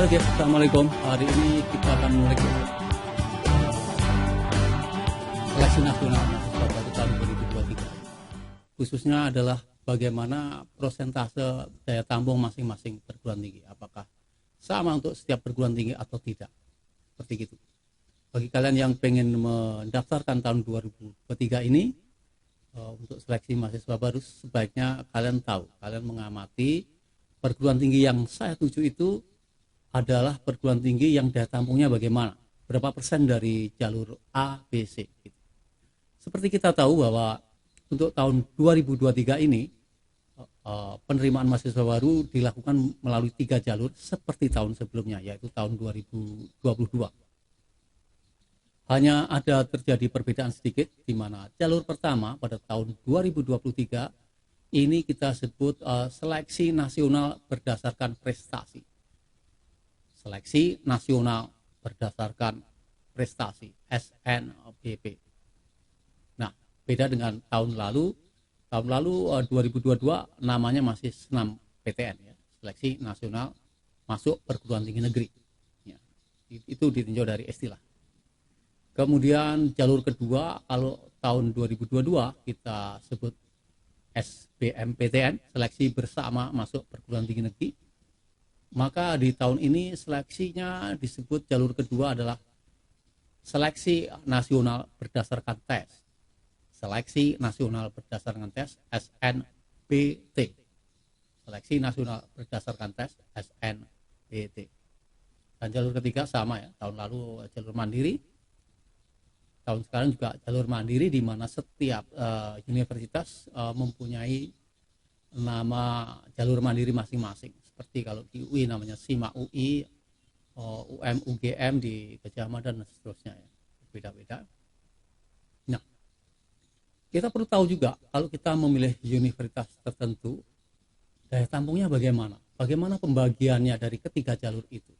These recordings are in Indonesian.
Oke, Assalamualaikum. Hari ini kita akan mulai seleksi nasional mahasiswa baru tahun 2023. Khususnya adalah bagaimana persentase daya tampung masing-masing perguruan tinggi. Apakah sama untuk setiap perguruan tinggi atau tidak? Seperti itu. Bagi kalian yang pengen mendaftarkan tahun 2023 ini, untuk seleksi mahasiswa baru, sebaiknya kalian tahu, kalian mengamati perguruan tinggi yang saya tuju itu adalah perguruan tinggi yang daya tampungnya bagaimana, berapa persen dari jalur A, B, C. Gitu. Seperti kita tahu bahwa untuk tahun 2023 ini penerimaan mahasiswa baru dilakukan melalui 3 jalur seperti tahun sebelumnya, yaitu tahun 2022. Hanya ada terjadi perbedaan sedikit, di mana jalur pertama pada tahun 2023 ini kita sebut seleksi nasional berdasarkan prestasi. Seleksi nasional berdasarkan prestasi, SNBP. Nah, beda dengan tahun lalu. Tahun lalu 2022 namanya masih SNAM PTN, ya, seleksi nasional masuk perguruan tinggi negeri. Ya, itu ditinjau dari istilah. Kemudian jalur kedua, kalau tahun 2022 kita sebut SBMPTN, seleksi bersama masuk perguruan tinggi negeri. Maka di tahun ini seleksinya disebut jalur kedua adalah seleksi nasional berdasarkan tes. Seleksi nasional berdasarkan tes, SNBT. Seleksi nasional berdasarkan tes, SNBT. Dan jalur ketiga sama, ya, tahun lalu jalur mandiri. Tahun sekarang juga jalur mandiri, di mana setiap universitas mempunyai nama jalur mandiri masing-masing. Seperti kalau di UI namanya SIMA UI, UGM di Gajah Mada dan seterusnya, ya, beda-beda. Nah, kita perlu tahu juga kalau kita memilih universitas tertentu, daya tampungnya bagaimana? Bagaimana pembagiannya dari ketiga jalur itu?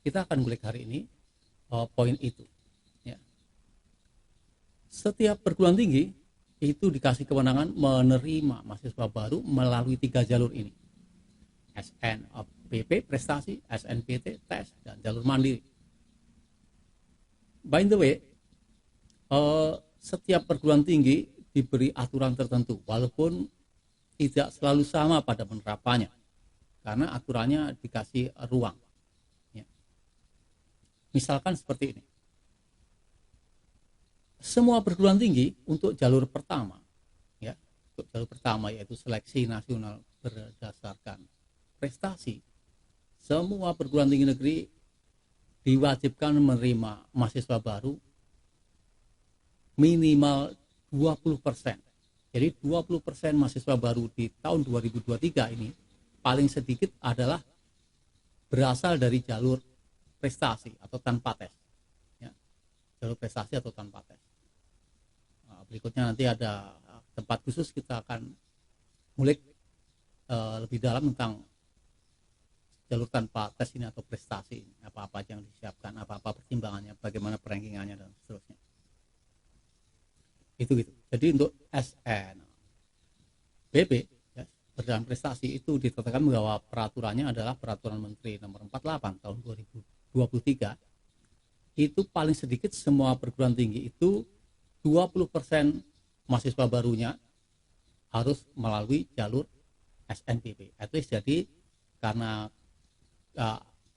Kita akan ngulik hari ini poin itu. Ya. Setiap perguruan tinggi itu dikasih kewenangan menerima mahasiswa baru melalui 3 jalur ini. SNBP prestasi, SNBT tes, dan jalur mandiri. By the way, setiap perguruan tinggi diberi aturan tertentu, walaupun tidak selalu sama pada penerapannya, karena aturannya dikasih ruang. Ya. Misalkan seperti ini. Semua perguruan tinggi untuk jalur pertama, ya, untuk jalur pertama yaitu seleksi nasional berdasarkan prestasi, semua perguruan tinggi negeri diwajibkan menerima mahasiswa baru minimal 20%. Jadi 20% mahasiswa baru di tahun 2023 ini paling sedikit adalah berasal dari jalur prestasi atau tanpa tes. Ya, jalur prestasi atau tanpa tes. Nah, berikutnya nanti ada tempat khusus kita akan ngulik lebih dalam tentang jalur tanpa tes ini atau prestasi, apa-apa yang disiapkan, apa-apa pertimbangannya, bagaimana perankingannya dan seterusnya. Itu gitu. Jadi untuk SNBP, ya, berdasarkan prestasi itu ditetapkan bahwa peraturannya adalah Peraturan Menteri Nomor 48 tahun 2023. Itu paling sedikit semua perguruan tinggi itu 20% mahasiswa barunya harus melalui jalur SNBP. At least, jadi karena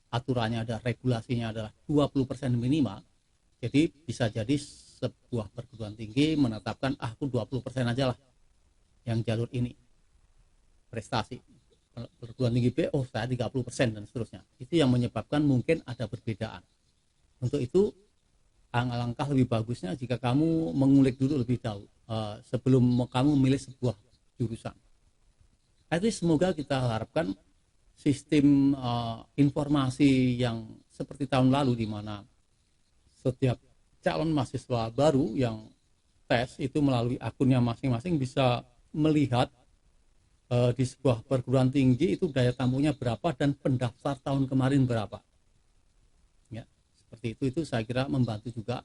aturannya ada, regulasinya adalah 20% minimal, jadi bisa jadi sebuah perguruan tinggi menetapkan aku 20% aja lah yang jalur ini prestasi, perguruan tinggi B saya 30% dan seterusnya. Itu yang menyebabkan mungkin ada perbedaan. Untuk itu alangkah lebih bagusnya jika kamu mengulik dulu lebih dahulu sebelum kamu memilih sebuah jurusan. At least semoga kita harapkan sistem informasi yang seperti tahun lalu, di mana setiap calon mahasiswa baru yang tes itu melalui akunnya masing-masing bisa melihat di sebuah perguruan tinggi itu daya tampungnya berapa dan pendaftar tahun kemarin berapa. Ya, seperti itu saya kira membantu juga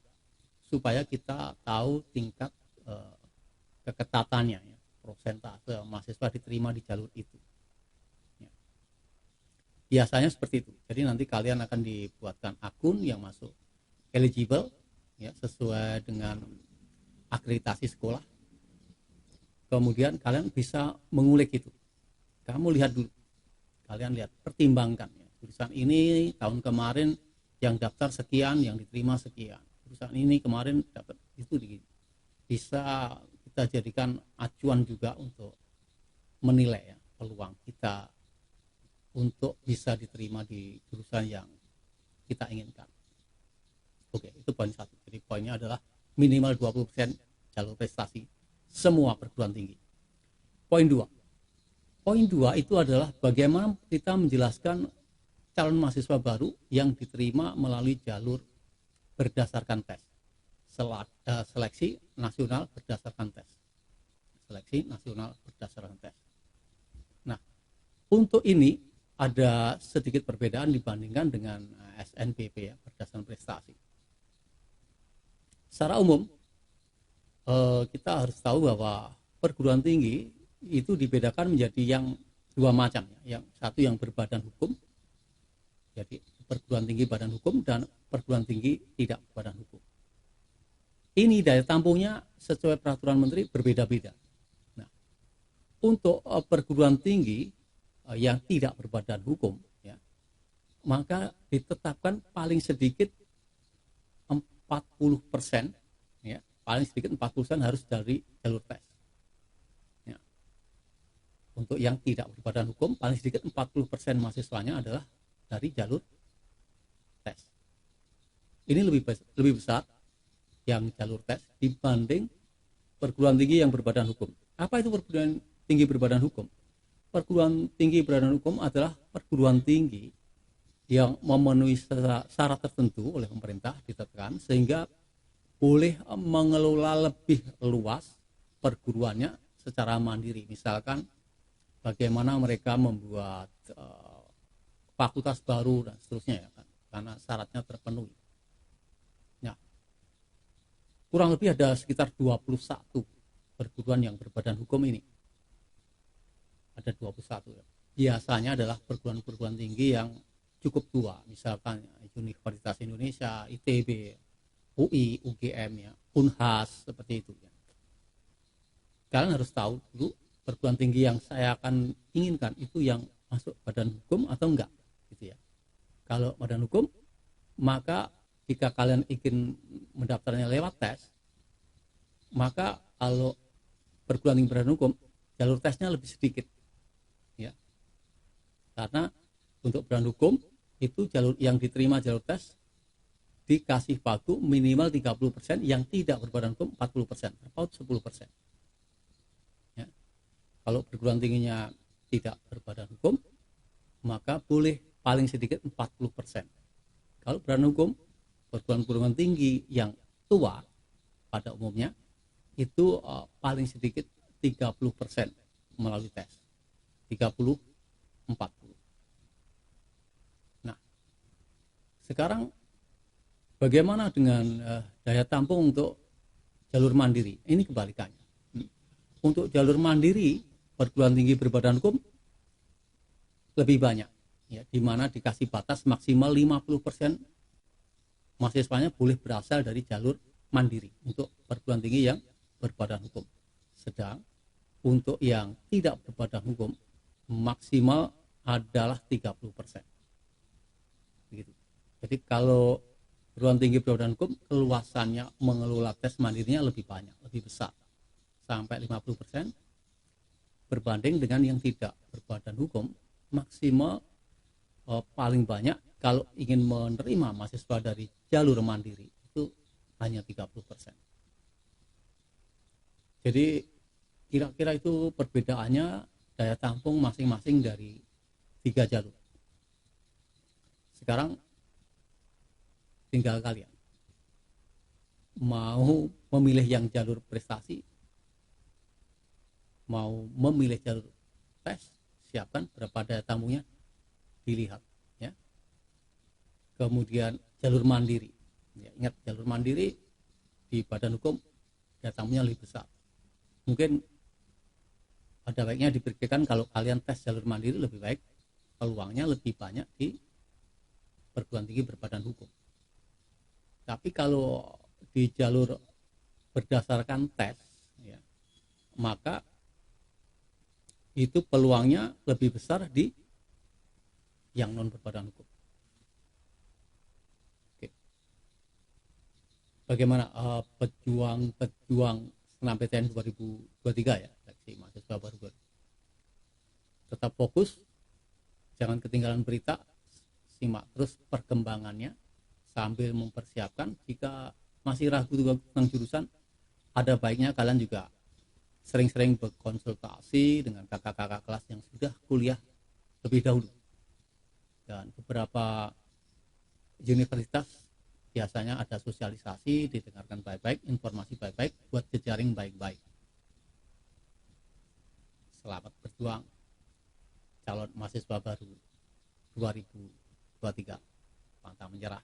supaya kita tahu tingkat keketatannya, ya, persentase mahasiswa diterima di jalur itu. Biasanya seperti itu. Jadi nanti kalian akan dibuatkan akun yang masuk eligible ya, sesuai dengan akreditasi sekolah. Kemudian kalian bisa mengulik itu. Kamu lihat dulu, kalian lihat, pertimbangkan ya. Jurusan ini tahun kemarin yang daftar sekian, yang diterima sekian. Jurusan ini kemarin dapat itu, bisa kita jadikan acuan juga untuk menilai ya, peluang kita untuk bisa diterima di jurusan yang kita inginkan. Oke, itu poin satu. Jadi poinnya adalah minimal 20% jalur prestasi semua perguruan tinggi. Poin dua. Poin dua itu adalah bagaimana kita menjelaskan calon mahasiswa baru yang diterima melalui jalur berdasarkan tes. Seleksi nasional berdasarkan tes. Seleksi nasional berdasarkan tes. Nah, untuk ini ada sedikit perbedaan dibandingkan dengan SNBP ya, berdasarkan prestasi. Secara umum kita harus tahu bahwa perguruan tinggi itu dibedakan menjadi yang dua macam ya. Yang satu yang berbadan hukum, jadi perguruan tinggi badan hukum, dan perguruan tinggi tidak berbadan hukum. Ini daya tampungnya sesuai peraturan menteri berbeda-beda. Nah, untuk perguruan tinggi yang tidak berbadan hukum ya, maka ditetapkan paling sedikit 40% ya, paling sedikit 40% harus dari jalur tes ya. Untuk yang tidak berbadan hukum paling sedikit 40% mahasiswanya adalah dari jalur tes. Ini lebih besar yang jalur tes dibanding perguruan tinggi yang berbadan hukum. Apa itu perguruan tinggi berbadan hukum? Perguruan tinggi berbadan hukum adalah perguruan tinggi yang memenuhi syarat tertentu oleh pemerintah ditetapkan sehingga boleh mengelola lebih luas perguruannya secara mandiri. Misalkan bagaimana mereka membuat fakultas baru dan seterusnya ya kan, karena syaratnya terpenuhi. Nah, kurang lebih ada sekitar 21 perguruan yang berbadan hukum ini. Ada 21 ya. Biasanya adalah perguruan-perguruan tinggi yang cukup tua, misalkan Universitas Indonesia, ITB, UI, UGM ya, Unhas, seperti itu ya. Kalian harus tahu dulu perguruan tinggi yang saya akan inginkan itu yang masuk badan hukum atau enggak gitu ya. Kalau badan hukum, maka jika kalian ingin mendaftarnya lewat tes, maka kalau perguruan tinggi badan hukum jalur tesnya lebih sedikit ya. Karena untuk badan hukum itu jalur yang diterima jalur tes dikasih pagu minimal 30%, yang tidak berbadan hukum 40%, terpaut 10%. Ya. Kalau perguruan tingginya tidak berbadan hukum, maka boleh paling sedikit 40%. Kalau berbadan hukum, perguruan tinggi yang tua pada umumnya itu paling sedikit 30% melalui tes. 30, 40. Nah, sekarang bagaimana dengan daya tampung untuk jalur mandiri? Ini kebalikannya. Untuk jalur mandiri, perguruan tinggi berbadan hukum lebih banyak, ya, di mana dikasih batas maksimal 50% mahasiswanya boleh berasal dari jalur mandiri untuk perguruan tinggi yang berbadan hukum. Sedang untuk yang tidak berbadan hukum maksimal adalah 30%. Begitu. Jadi kalau perguruan tinggi berbadan hukum keluasannya mengelola tes mandirinya lebih banyak, lebih besar, sampai 50%, berbanding dengan yang tidak berbadan hukum maksimal paling banyak kalau ingin menerima mahasiswa dari jalur mandiri itu hanya 30%. Jadi kira-kira itu perbedaannya daya tampung masing-masing dari 3 jalur. Sekarang tinggal kalian mau memilih yang jalur prestasi, mau memilih jalur tes, siapkan berapa daya tampungnya, dilihat ya. Kemudian jalur mandiri ya, ingat jalur mandiri di badan hukum daya tampungnya lebih besar. Mungkin ada baiknya dipikirkan kalau kalian tes jalur mandiri lebih baik peluangnya lebih banyak di perguruan tinggi berbadan hukum. Tapi kalau di jalur berdasarkan tes, ya, maka itu peluangnya lebih besar di yang non berbadan hukum. Oke. Bagaimana pejuang SNMPTN 2023 ya, seleksi mahasiswa baru. Tetap fokus, jangan ketinggalan berita, simak terus perkembangannya sambil mempersiapkan. Jika masih ragu tentang jurusan, ada baiknya kalian juga sering-sering berkonsultasi dengan kakak-kakak kelas yang sudah kuliah lebih dahulu. Dan beberapa universitas biasanya ada sosialisasi, didengarkan baik-baik, informasi baik-baik, buat jejaring baik-baik. Selamat berjuang calon mahasiswa baru 2023, pantang menyerah.